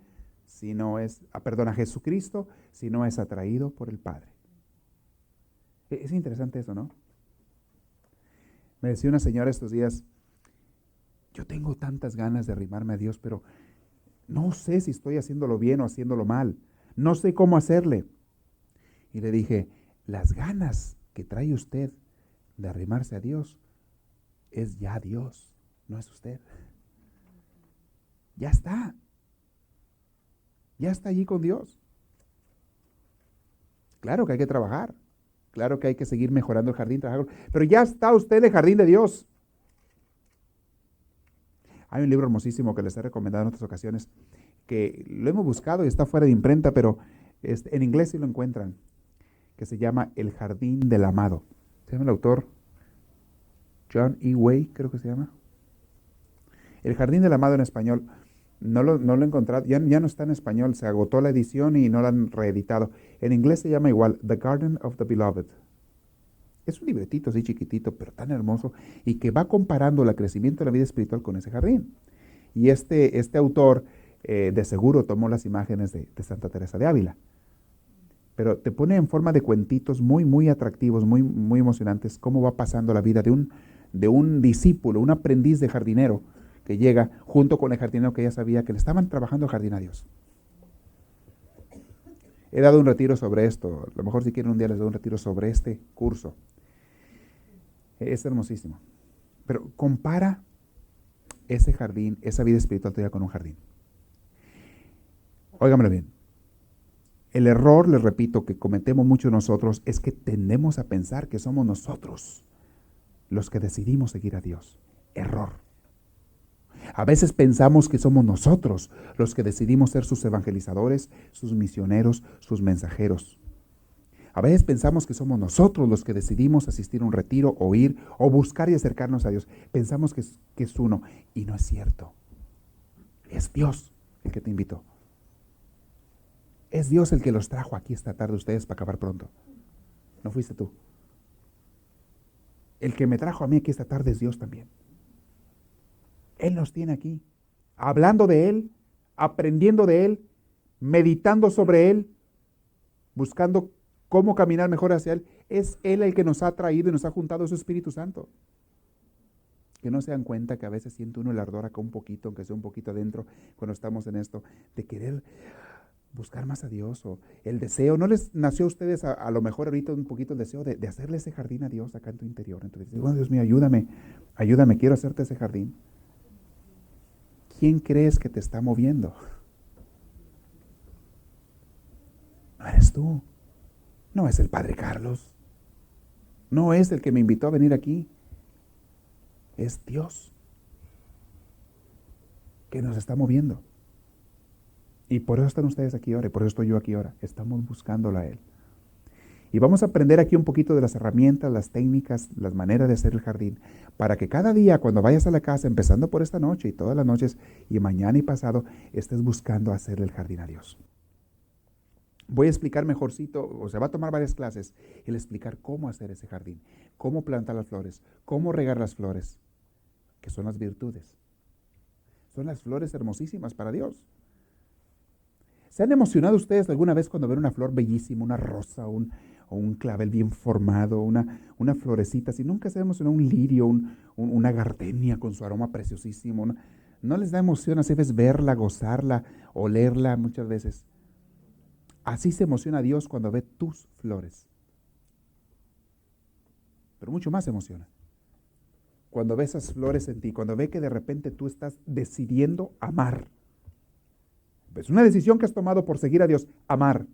si no es, a Jesucristo, si no es atraído por el Padre. Es interesante eso, ¿no? Me decía una señora estos días, yo tengo tantas ganas de arrimarme a Dios, pero no sé si estoy haciéndolo bien o haciéndolo mal. No sé cómo hacerle. Y le dije, las ganas que trae usted de arrimarse a Dios es ya Dios, no es usted. Ya está. Ya está allí con Dios. Claro que hay que trabajar. Claro que hay que seguir mejorando el jardín, pero ya está usted en el jardín de Dios. Hay un libro hermosísimo que les he recomendado en otras ocasiones, que lo hemos buscado y está fuera de imprenta, pero en inglés sí lo encuentran, que se llama El Jardín del Amado. Se llama el autor John E. Way, creo que se llama. El Jardín del Amado en español. No lo he encontrado, ya no está en español, se agotó la edición y no la han reeditado. En inglés se llama igual, The Garden of the Beloved. Es un libretito así chiquitito, pero tan hermoso, y que va comparando el crecimiento de la vida espiritual con ese jardín. Y este autor de seguro tomó las imágenes de Santa Teresa de Ávila. Pero te pone en forma de cuentitos muy, muy atractivos, muy, muy emocionantes, cómo va pasando la vida de un discípulo, un aprendiz de jardinero, que llega junto con el jardinero que ya sabía que le estaban trabajando jardinarios. He dado un retiro sobre esto. A lo mejor si quieren un día les doy un retiro sobre este curso. Es hermosísimo. Pero compara ese jardín, esa vida espiritual tuya con un jardín. Óigamelo bien. El error, les repito, que cometemos muchos nosotros es que tendemos a pensar que somos nosotros los que decidimos seguir a Dios. Error. A veces pensamos que somos nosotros los que decidimos ser sus evangelizadores, sus misioneros, sus mensajeros. A veces pensamos que somos nosotros los que decidimos asistir a un retiro o ir o buscar y acercarnos a Dios. Pensamos que es uno y no es cierto. Es Dios el que te invitó. Es Dios el que los trajo aquí esta tarde ustedes para acabar pronto. No fuiste tú. El que me trajo a mí aquí esta tarde es Dios también. Él nos tiene aquí, hablando de Él, aprendiendo de Él, meditando sobre Él, buscando cómo caminar mejor hacia Él. Es Él el que nos ha traído y nos ha juntado a su Espíritu Santo. Que no se dan cuenta que a veces siente uno el ardor acá un poquito, aunque sea un poquito adentro, cuando estamos en esto, de querer buscar más a Dios, o el deseo. ¿No les nació a ustedes a lo mejor ahorita un poquito el deseo de hacerle ese jardín a Dios acá en tu interior? Entonces, bueno, Dios mío, ayúdame, quiero hacerte ese jardín. ¿Quién crees que te está moviendo? No eres tú. No es el Padre Carlos. No es el que me invitó a venir aquí. Es Dios que nos está moviendo. Y por eso están ustedes aquí ahora, y por eso estoy yo aquí ahora. Estamos buscándolo a Él. Y vamos a aprender aquí un poquito de las herramientas, las técnicas, las maneras de hacer el jardín, para que cada día cuando vayas a la casa, empezando por esta noche y todas las noches, y mañana y pasado, estés buscando hacerle el jardín a Dios. Voy a explicar mejorcito, o se va a tomar varias clases, el explicar cómo hacer ese jardín, cómo plantar las flores, cómo regar las flores, que son las virtudes. Son las flores hermosísimas para Dios. ¿Se han emocionado ustedes alguna vez cuando ven una flor bellísima, una rosa, o un clavel bien formado, una florecita? Si nunca se ha emocionado un lirio, una gardenia con su aroma preciosísimo, ¿no les da emoción así ves verla, gozarla, olerla muchas veces? Así se emociona Dios cuando ve tus flores. Pero mucho más se emociona cuando ve esas flores en ti, cuando ve que de repente tú estás decidiendo amar. Es una decisión que has tomado por seguir a Dios, amar.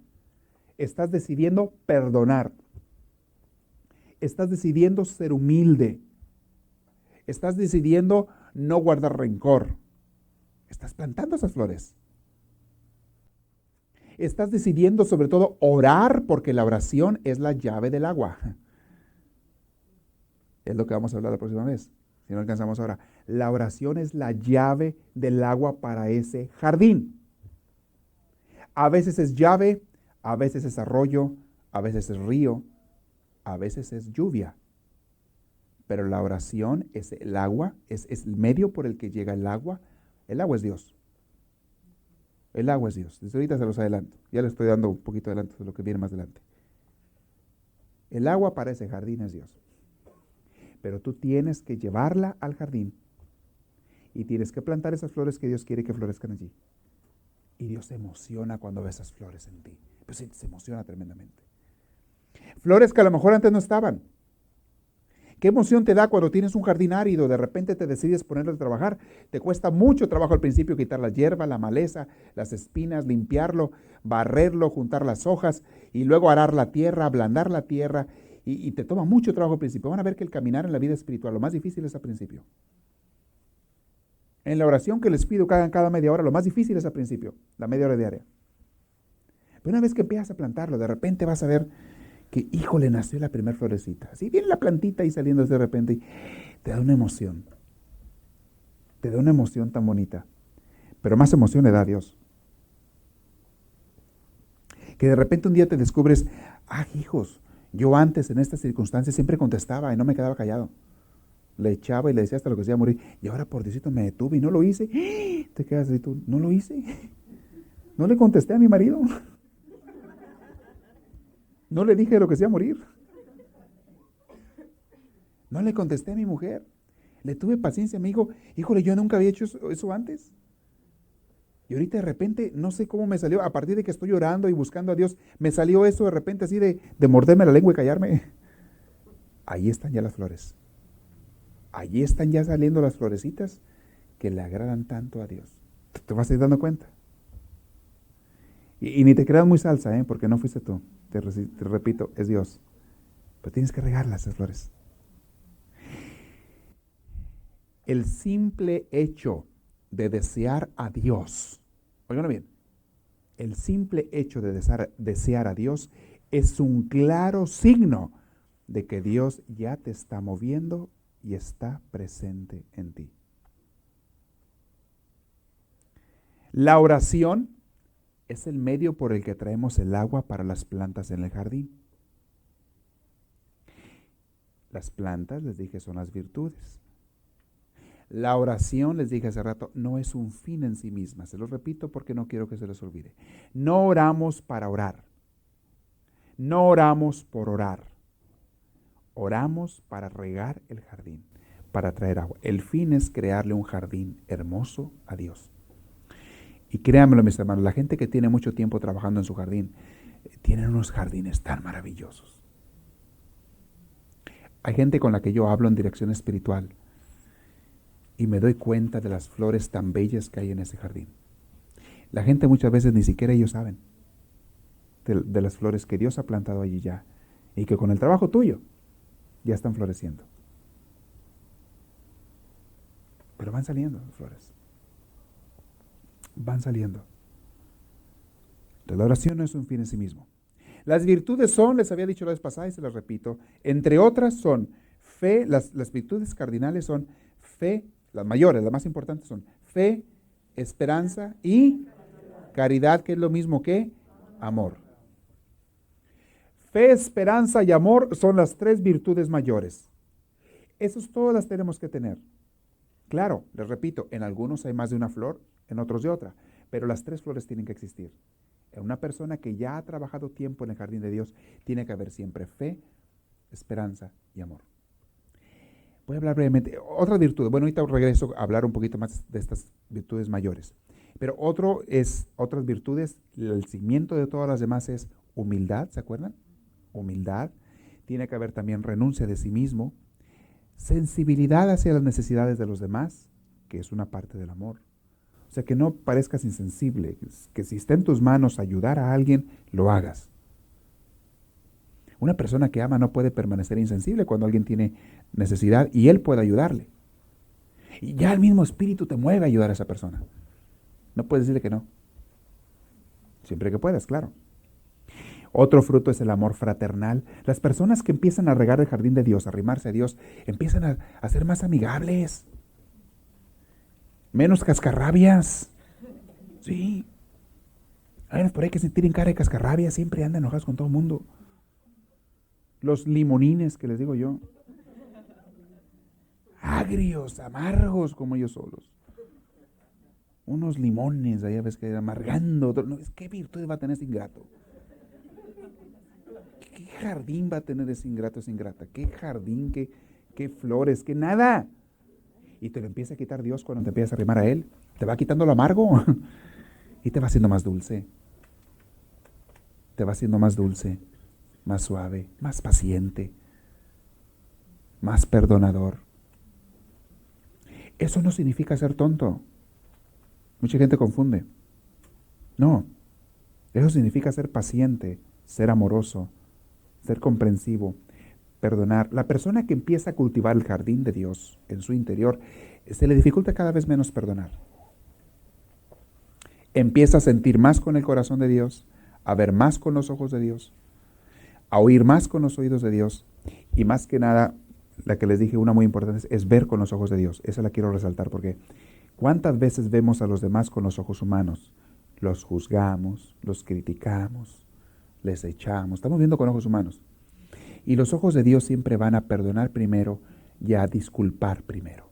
Estás decidiendo perdonar. Estás decidiendo ser humilde. Estás decidiendo no guardar rencor. Estás plantando esas flores. Estás decidiendo sobre todo orar, porque la oración es la llave del agua. Es lo que vamos a hablar la próxima vez, si no alcanzamos ahora. La oración es la llave del agua para ese jardín. A veces es llave, A veces es arroyo, a veces es río, a veces es lluvia. Pero la oración es el agua, es el medio por el que llega el agua. El agua es Dios. El agua es Dios. Desde ahorita se los adelanto. Ya les estoy dando un poquito adelanto de lo que viene más adelante. El agua para ese jardín es Dios. Pero tú tienes que llevarla al jardín y tienes que plantar esas flores que Dios quiere que florezcan allí. Y Dios se emociona cuando ve esas flores en ti. Pues sí, se emociona tremendamente. Flores que a lo mejor antes no estaban. ¿Qué emoción te da cuando tienes un jardín árido? De repente te decides ponerlo a trabajar. Te cuesta mucho trabajo al principio quitar la hierba, la maleza, las espinas, limpiarlo, barrerlo, juntar las hojas y luego arar la tierra, ablandar la tierra. Y te toma mucho trabajo al principio. Van a ver que el caminar en la vida espiritual, lo más difícil es al principio. En la oración que les pido que hagan cada media hora, lo más difícil es al principio, la media hora diaria. Pero una vez que empiezas a plantarlo, de repente vas a ver que, híjole, nació la primera florecita. Así viene la plantita ahí saliendo de repente y te da una emoción. Te da una emoción tan bonita. Pero más emoción le da a Dios. Que de repente un día te descubres, hijos, yo antes en estas circunstancias siempre contestaba y no me quedaba callado. Le echaba y le decía hasta lo que se iba a morir. Y ahora por Diosito me detuve y no lo hice. Te quedas así tú, no lo hice. No le contesté a mi marido. No le dije lo que se iba a morir. No le contesté a mi mujer. Le tuve paciencia, me dijo, híjole, yo nunca había hecho eso antes. Y ahorita de repente, no sé cómo me salió, a partir de que estoy orando y buscando a Dios, me salió eso de repente así de morderme la lengua y callarme. Ahí están ya las flores. Allí están ya saliendo las florecitas que le agradan tanto a Dios. Te vas a ir dando cuenta. Y ni te creas muy salsa, porque no fuiste tú. Te repito, es Dios. Pero tienes que regarlas, esas flores. El simple hecho de desear a Dios, oigan bien, el simple hecho de desear a Dios es un claro signo de que Dios ya te está moviendo y está presente en ti. La oración es el medio por el que traemos el agua para las plantas en el jardín. Las plantas, les dije, son las virtudes. La oración, les dije hace rato, no es un fin en sí misma. Se lo repito porque no quiero que se les olvide. No oramos para orar. No oramos por orar. Oramos para regar el jardín, para traer agua. El fin es crearle un jardín hermoso a Dios. Y créanmelo, mis hermanos, la gente que tiene mucho tiempo trabajando en su jardín, tienen unos jardines tan maravillosos. Hay gente con la que yo hablo en dirección espiritual y me doy cuenta de las flores tan bellas que hay en ese jardín. La gente muchas veces ni siquiera ellos saben de las flores que Dios ha plantado allí ya y que con el trabajo tuyo ya están floreciendo. Pero van saliendo las flores. Van saliendo. La oración no es un fin en sí mismo. Las virtudes son, les había dicho la vez pasada y se las repito, entre otras son fe, las virtudes cardinales son fe, las mayores, las más importantes son fe, esperanza y caridad, que es lo mismo que amor. Fe, esperanza y amor son las tres virtudes mayores. Esas todas las tenemos que tener. Claro, les repito, en algunos hay más de una flor, en otros de otra, pero las tres flores tienen que existir. En una persona que ya ha trabajado tiempo en el jardín de Dios, tiene que haber siempre fe, esperanza y amor. Voy a hablar brevemente. Otra virtud, bueno, ahorita regreso a hablar un poquito más de estas virtudes mayores. Pero otras virtudes, el cimiento de todas las demás es humildad, ¿se acuerdan? Humildad. Tiene que haber también renuncia de sí mismo, sensibilidad hacia las necesidades de los demás, que es una parte del amor. O sea, que no parezcas insensible, que si está en tus manos ayudar a alguien, lo hagas. Una persona que ama no puede permanecer insensible cuando alguien tiene necesidad y él puede ayudarle. Y ya el mismo espíritu te mueve a ayudar a esa persona. No puedes decirle que no. Siempre que puedas, claro. Otro fruto es el amor fraternal. Las personas que empiezan a regar el jardín de Dios, a arrimarse a Dios, empiezan a ser más amigables. Menos cascarrabias. Sí. Hay unos por ahí que se tienen cara de cascarrabia, siempre andan enojados con todo el mundo. Los limonines que les digo yo. Agrios, amargos como ellos solos. Unos limones, allá ves que amargando. No, ¿qué virtud va a tener ese ingrato? ¿Qué jardín va a tener ese ingrato, esa ingrata? ¿Qué jardín, qué flores, qué nada? Y te lo empieza a quitar Dios cuando te empiezas a arrimar a Él. Te va quitando lo amargo y te va haciendo más dulce. Te va haciendo más dulce, más suave, más paciente, más perdonador. Eso no significa ser tonto. Mucha gente confunde. No, eso significa ser paciente, ser amoroso, ser comprensivo, perdonar. La persona que empieza a cultivar el jardín de Dios en su interior, se le dificulta cada vez menos perdonar. Empieza a sentir más con el corazón de Dios, a ver más con los ojos de Dios, a oír más con los oídos de Dios, y más que nada, la que les dije, una muy importante, es ver con los ojos de Dios. Esa la quiero resaltar porque ¿cuántas veces vemos a los demás con los ojos humanos? Los juzgamos, los criticamos, les echamos. Estamos viendo con ojos humanos. Y los ojos de Dios siempre van a perdonar primero y a disculpar primero.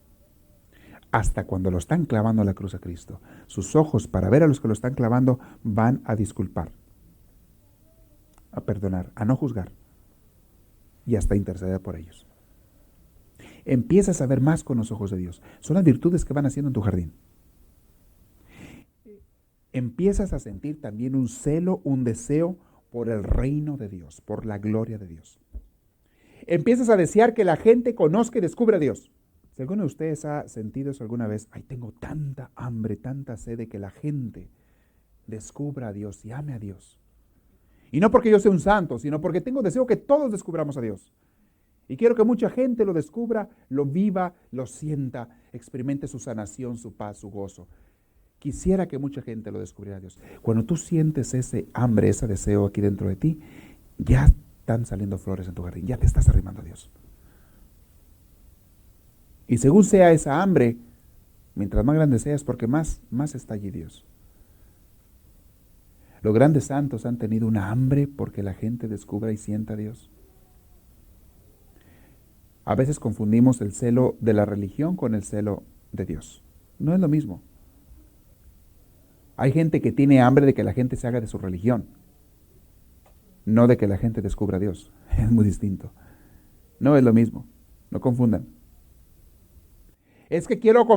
Hasta cuando lo están clavando a la cruz a Cristo. Sus ojos, para ver a los que lo están clavando, van a disculpar, a perdonar, a no juzgar y hasta interceder por ellos. Empiezas a ver más con los ojos de Dios. Son las virtudes que van haciendo en tu jardín. Empiezas a sentir también un celo, un deseo por el reino de Dios, por la gloria de Dios. Empiezas a desear que la gente conozca y descubra a Dios. Si alguno de ustedes ha sentido eso alguna vez, ay, tengo tanta hambre, tanta sed de que la gente descubra a Dios y ame a Dios. Y no porque yo sea un santo, sino porque tengo deseo que todos descubramos a Dios. Y quiero que mucha gente lo descubra, lo viva, lo sienta, experimente su sanación, su paz, su gozo. Quisiera que mucha gente lo descubriera a Dios. Cuando tú sientes ese hambre, ese deseo aquí dentro de ti, ya están saliendo flores en tu jardín, ya te estás arrimando a Dios. Y según sea esa hambre, mientras más grande seas, porque más está allí Dios. Los grandes santos han tenido una hambre porque la gente descubra y sienta a Dios. A veces confundimos el celo de la religión con el celo de Dios. No es lo mismo. Hay gente que tiene hambre de que la gente se haga de su religión, no de que la gente descubra a Dios. Es muy distinto. No es lo mismo. No confundan. Es que quiero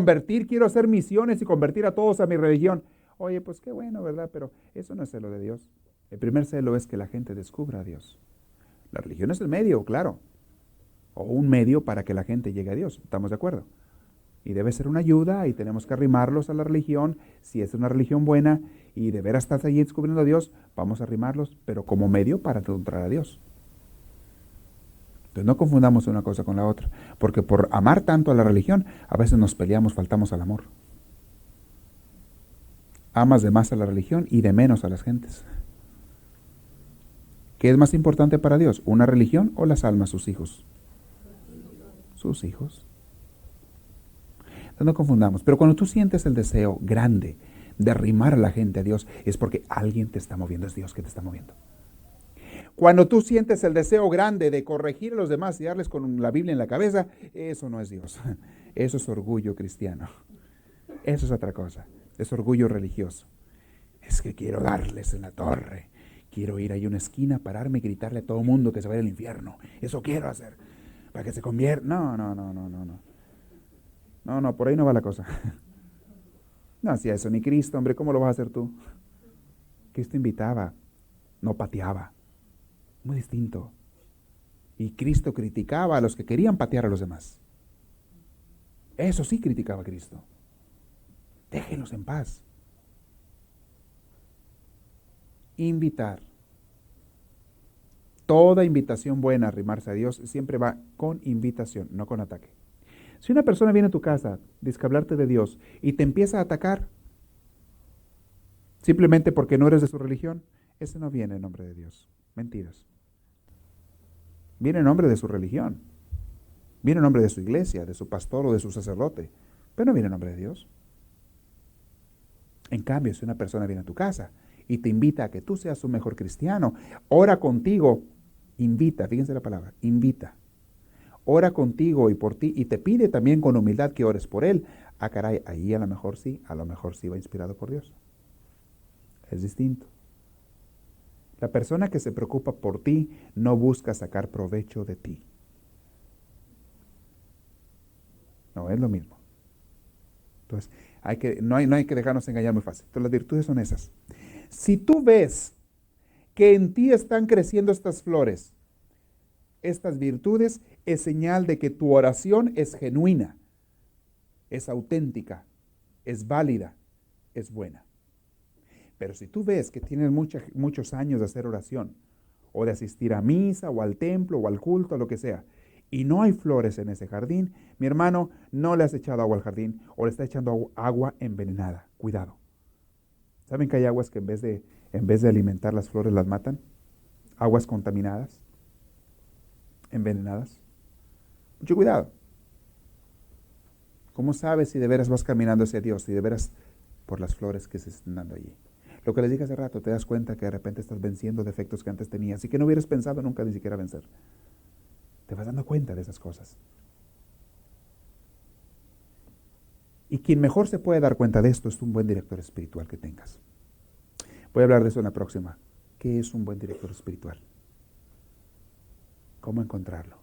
hacer misiones y convertir a todos a mi religión. Oye, pues qué bueno, ¿verdad? Pero eso no es celo de Dios. El primer celo es que la gente descubra a Dios. La religión es el medio, claro. O un medio para que la gente llegue a Dios. ¿Estamos de acuerdo? Y debe ser una ayuda y tenemos que arrimarlos a la religión. Si es una religión buena y de veras estás allí descubriendo a Dios, vamos a arrimarlos, pero como medio para encontrar a Dios. Entonces no confundamos una cosa con la otra, porque por amar tanto a la religión, a veces nos peleamos, faltamos al amor. Amas de más a la religión y de menos a las gentes. ¿Qué es más importante para Dios? ¿Una religión o las almas, sus hijos? Sus hijos. Entonces no confundamos. Pero cuando tú sientes el deseo grande de arrimar a la gente a Dios, es porque alguien te está moviendo, es Dios que te está moviendo. Cuando tú sientes el deseo grande de corregir a los demás y darles con la Biblia en la cabeza, eso no es Dios. Eso es orgullo cristiano. Eso es otra cosa. Es orgullo religioso. Es que quiero darles en la torre. Quiero ir ahí a una esquina, pararme y gritarle a todo mundo que se vaya al infierno. Eso quiero hacer. Para que se convierta. No, por ahí no va la cosa. No hacía eso ni Cristo, hombre, ¿cómo lo vas a hacer tú? Cristo invitaba, no pateaba. Muy distinto. Y Cristo criticaba a los que querían patear a los demás. Eso sí criticaba a Cristo. Déjenlos en paz. Invitar. Toda invitación buena a arrimarse a Dios siempre va con invitación, no con ataque. Si una persona viene a tu casa, dice hablarte de Dios y te empieza a atacar simplemente porque no eres de su religión, ese no viene en nombre de Dios. Mentiras. Viene en nombre de su religión. Viene en nombre de su iglesia, de su pastor o de su sacerdote, pero no viene en nombre de Dios. En cambio, si una persona viene a tu casa y te invita a que tú seas un mejor cristiano, ora contigo, invita, fíjense la palabra, invita. Ora contigo y por ti y te pide también con humildad que ores por él. Ah, caray, ahí a lo mejor sí va inspirado por Dios. Es distinto. La persona que se preocupa por ti no busca sacar provecho de ti. No, es lo mismo. Entonces, no hay que dejarnos engañar muy fácil. Entonces, las virtudes son esas. Si tú ves que en ti están creciendo estas flores, estas virtudes, es señal de que tu oración es genuina, es auténtica, es válida, es buena. Pero si tú ves que tienes muchos años de hacer oración, o de asistir a misa, o al templo, o al culto, o lo que sea, y no hay flores en ese jardín, mi hermano, no le has echado agua al jardín, o le está echando agua envenenada. Cuidado. ¿Saben que hay aguas que en vez de alimentar las flores las matan? Aguas contaminadas, envenenadas. Mucho cuidado. ¿Cómo sabes si de veras vas caminando hacia Dios? Si de veras por las flores que se están dando allí. Lo que les dije hace rato, te das cuenta que de repente estás venciendo defectos que antes tenías y que no hubieras pensado nunca ni siquiera vencer. Te vas dando cuenta de esas cosas. Y quien mejor se puede dar cuenta de esto es un buen director espiritual que tengas. Voy a hablar de eso en la próxima. ¿Qué es un buen director espiritual? ¿Cómo encontrarlo?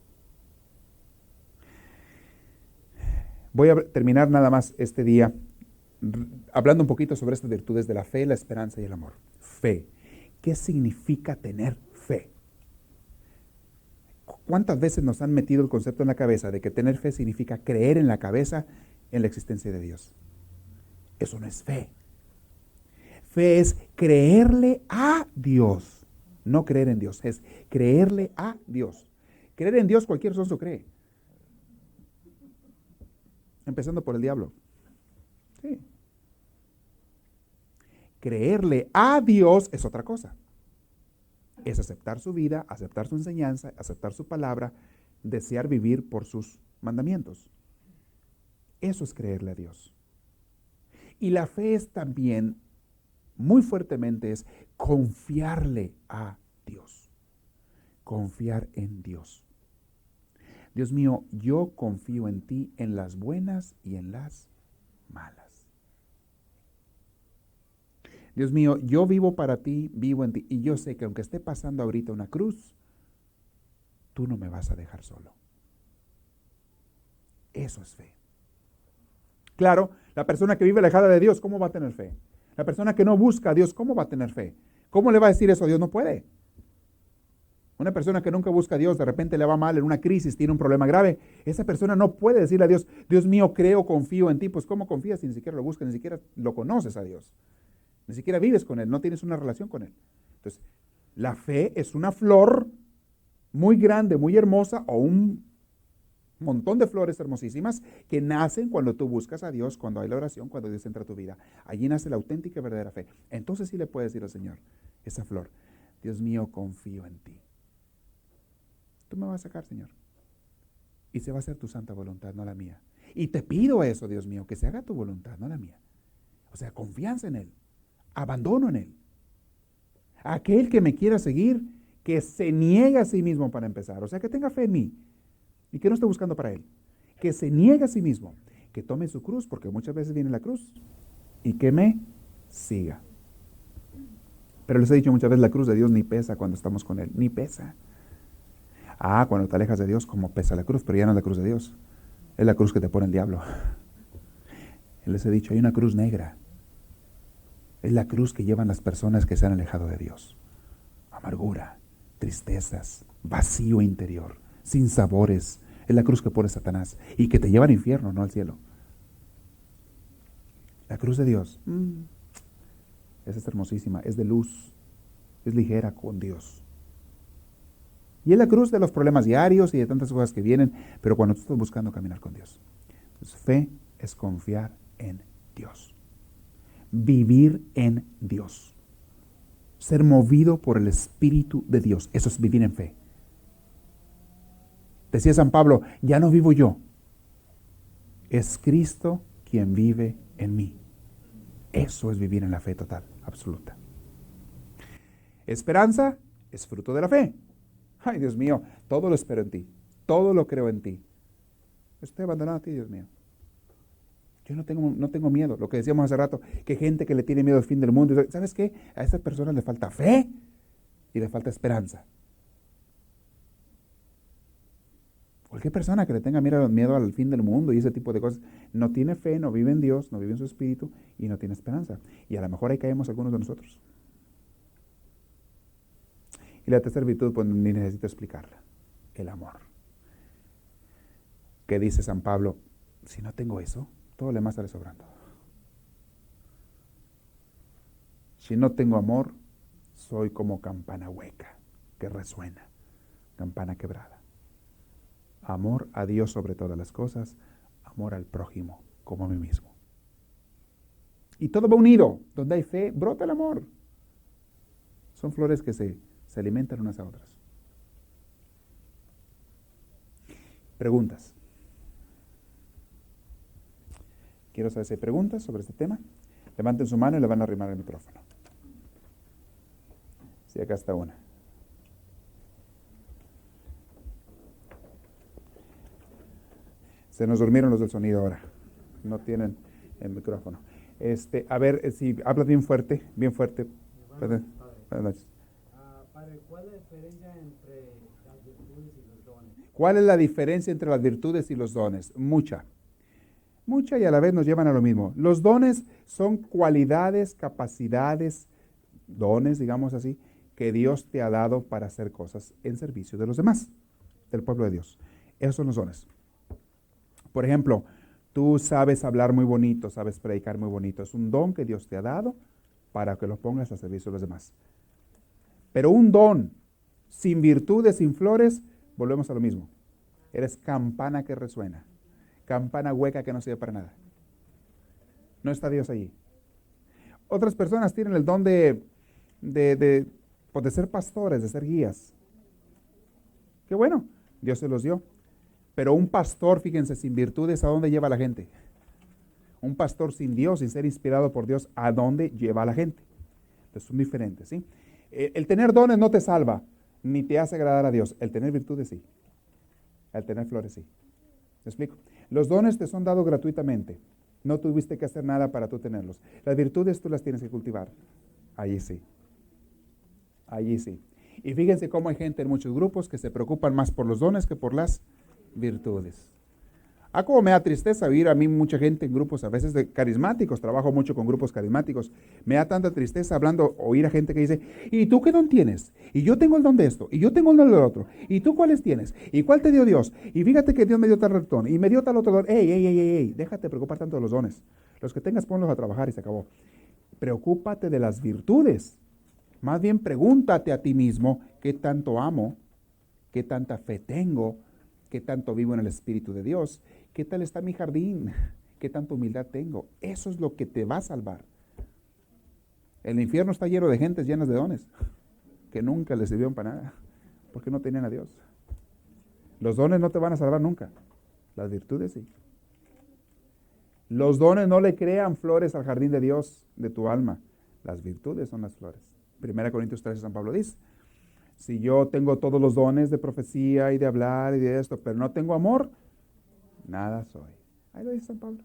Voy a terminar nada más este día hablando un poquito sobre estas virtudes de la fe, la esperanza y el amor. Fe. ¿Qué significa tener fe? ¿Cuántas veces nos han metido el concepto en la cabeza de que tener fe significa creer en la cabeza en la existencia de Dios? Eso no es fe. Fe es creerle a Dios. No creer en Dios, es creerle a Dios. Creer en Dios cualquier sonso cree. Empezando por el diablo. Sí. Creerle a Dios es otra cosa. Es aceptar su vida, aceptar su enseñanza, aceptar su palabra, desear vivir por sus mandamientos. Eso es creerle a Dios. Y la fe es también, muy fuertemente, es confiarle a Dios. Confiar en Dios. Dios mío, yo confío en ti en las buenas y en las malas. Dios mío, yo vivo para ti, vivo en ti, y yo sé que aunque esté pasando ahorita una cruz, tú no me vas a dejar solo. Eso es fe. Claro, la persona que vive alejada de Dios, ¿cómo va a tener fe? La persona que no busca a Dios, ¿cómo va a tener fe? ¿Cómo le va a decir eso a Dios? No puede. Una persona que nunca busca a Dios, de repente le va mal en una crisis, tiene un problema grave, esa persona no puede decirle a Dios, Dios mío, creo, confío en ti. Pues ¿cómo confías si ni siquiera lo buscas, ni siquiera lo conoces a Dios? Ni siquiera vives con Él, no tienes una relación con Él. Entonces, la fe es una flor muy grande, muy hermosa, o un montón de flores hermosísimas que nacen cuando tú buscas a Dios, cuando hay la oración, cuando Dios entra a tu vida. Allí nace la auténtica y verdadera fe. Entonces sí le puedes decir al Señor, esa flor, Dios mío, confío en ti. Tú me vas a sacar, Señor. Y se va a hacer tu santa voluntad, no la mía. Y te pido eso, Dios mío, que se haga tu voluntad, no la mía. O sea, confianza en Él. Abandono en Él. Aquel que me quiera seguir, que se niegue a sí mismo para empezar. O sea, que tenga fe en mí. Y que no esté buscando para Él. Que se niegue a sí mismo. Que tome su cruz, porque muchas veces viene la cruz. Y que me siga. Pero les he dicho muchas veces, la cruz de Dios ni pesa cuando estamos con Él. Ni pesa. Ah, cuando te alejas de Dios, como pesa la cruz, pero ya no es la cruz de Dios. Es la cruz que te pone el diablo. Les he dicho, hay una cruz negra. Es la cruz que llevan las personas que se han alejado de Dios. Amargura, tristezas, vacío interior, sin sabores. Es la cruz que pone Satanás y que te lleva al infierno, no al cielo. La cruz de Dios, esa es hermosísima, es de luz, es ligera con Dios. Y es la cruz de los problemas diarios y de tantas cosas que vienen, pero cuando tú estás buscando caminar con Dios. Entonces, fe es confiar en Dios. Vivir en Dios. Ser movido por el Espíritu de Dios. Eso es vivir en fe. Decía San Pablo, ya no vivo yo. Es Cristo quien vive en mí. Eso es vivir en la fe total, absoluta. Esperanza es fruto de la fe. Ay, Dios mío, todo lo espero en ti. Todo lo creo en ti. Estoy abandonado a ti, Dios mío. Yo no tengo miedo. Lo que decíamos hace rato, que gente que le tiene miedo al fin del mundo. ¿Sabes qué? A esas personas le falta fe y le falta esperanza. Cualquier persona que le tenga miedo al fin del mundo y ese tipo de cosas, no tiene fe, no vive en Dios, no vive en su espíritu y no tiene esperanza. Y a lo mejor ahí caemos algunos de nosotros. Y la tercera virtud, pues ni necesito explicarla. El amor. ¿Qué dice San Pablo? Si no tengo eso, todo lo demás sale sobrando. Si no tengo amor, soy como campana hueca que resuena, campana quebrada. Amor a Dios sobre todas las cosas, amor al prójimo como a mí mismo. Y todo va unido. Donde hay fe, brota el amor. Son flores que se alimentan unas a otras. Preguntas. Quiero saber si hay preguntas sobre este tema. Levanten su mano y le van a arrimar el micrófono. Sí, acá está una. Se nos durmieron los del sonido ahora. No tienen el micrófono. A ver, si hablas bien fuerte, bien fuerte. Buenas noches. Padre, ¿cuál es la diferencia entre las virtudes y los dones? ¿Cuál es la diferencia entre las virtudes y los dones? Mucha y a la vez nos llevan a lo mismo. Los dones son cualidades, capacidades, dones, digamos así, que Dios te ha dado para hacer cosas en servicio de los demás, del pueblo de Dios. Esos son los dones. Por ejemplo, tú sabes hablar muy bonito, sabes predicar muy bonito. Es un don que Dios te ha dado para que lo pongas a servicio de los demás. Pero un don sin virtudes, sin flores, volvemos a lo mismo. Eres campana que resuena. Campana hueca que no sirve para nada. No está Dios allí. Otras personas tienen el don de ser pastores, de ser guías. Qué bueno, Dios se los dio. Pero un pastor, fíjense, sin virtudes, ¿a dónde lleva a la gente? Un pastor sin Dios, sin ser inspirado por Dios, ¿a dónde lleva a la gente? Entonces son diferentes, ¿sí? El tener dones no te salva, ni te hace agradar a Dios. El tener virtudes sí. El tener flores sí. ¿Me explico? Los dones te son dados gratuitamente. No tuviste que hacer nada para tú tenerlos. Las virtudes tú las tienes que cultivar. Allí sí. Allí sí. Y fíjense cómo hay gente en muchos grupos que se preocupan más por los dones que por las virtudes. Como me da tristeza oír a mí mucha gente en grupos a veces de carismáticos, trabajo mucho con grupos carismáticos, me da tanta tristeza oír a gente que dice, ¿y tú qué don tienes? Y yo tengo el don de esto, y yo tengo el don del otro, ¿y tú cuáles tienes? ¿Y cuál te dio Dios? Y fíjate que Dios me dio tal don, y me dio tal otro don. ¡Ey! Déjate preocupar tanto de los dones. Los que tengas, ponlos a trabajar y se acabó. Preocúpate de las virtudes. Más bien pregúntate a ti mismo, ¿qué tanto amo? ¿Qué tanta fe tengo? ¿Qué tanto vivo en el Espíritu de Dios? ¿Qué tal está mi jardín? ¿Qué tanta humildad tengo? Eso es lo que te va a salvar. El infierno está lleno de gentes llenas de dones que nunca les sirvieron para nada porque no tenían a Dios. Los dones no te van a salvar nunca. Las virtudes sí. Los dones no le crean flores al jardín de Dios, de tu alma. Las virtudes son las flores. 1 Corintios 13, San Pablo dice, si yo tengo todos los dones de profecía y de hablar y de esto, pero no tengo amor, nada soy. Ahí lo dice San Pablo.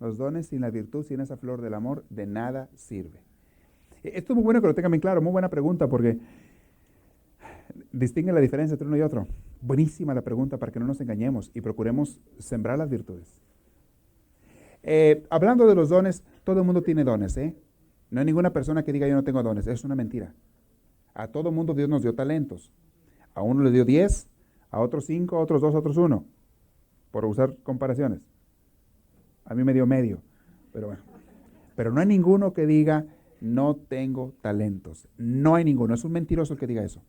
Los dones sin la virtud, sin esa flor del amor, de nada sirve. Esto es muy bueno que lo tengan bien claro, muy buena pregunta, porque distingue la diferencia entre uno y otro. Buenísima la pregunta para que no nos engañemos y procuremos sembrar las virtudes. Hablando de los dones, todo el mundo tiene dones, ¿eh? No hay ninguna persona que diga yo no tengo dones, es una mentira. A todo el mundo Dios nos dio talentos. A uno le dio 10, a otros 5, a otros 2, a otros 1. Por usar comparaciones. A mí me dio medio. Pero bueno. Pero no hay ninguno que diga no tengo talentos. No hay ninguno. Es un mentiroso el que diga eso.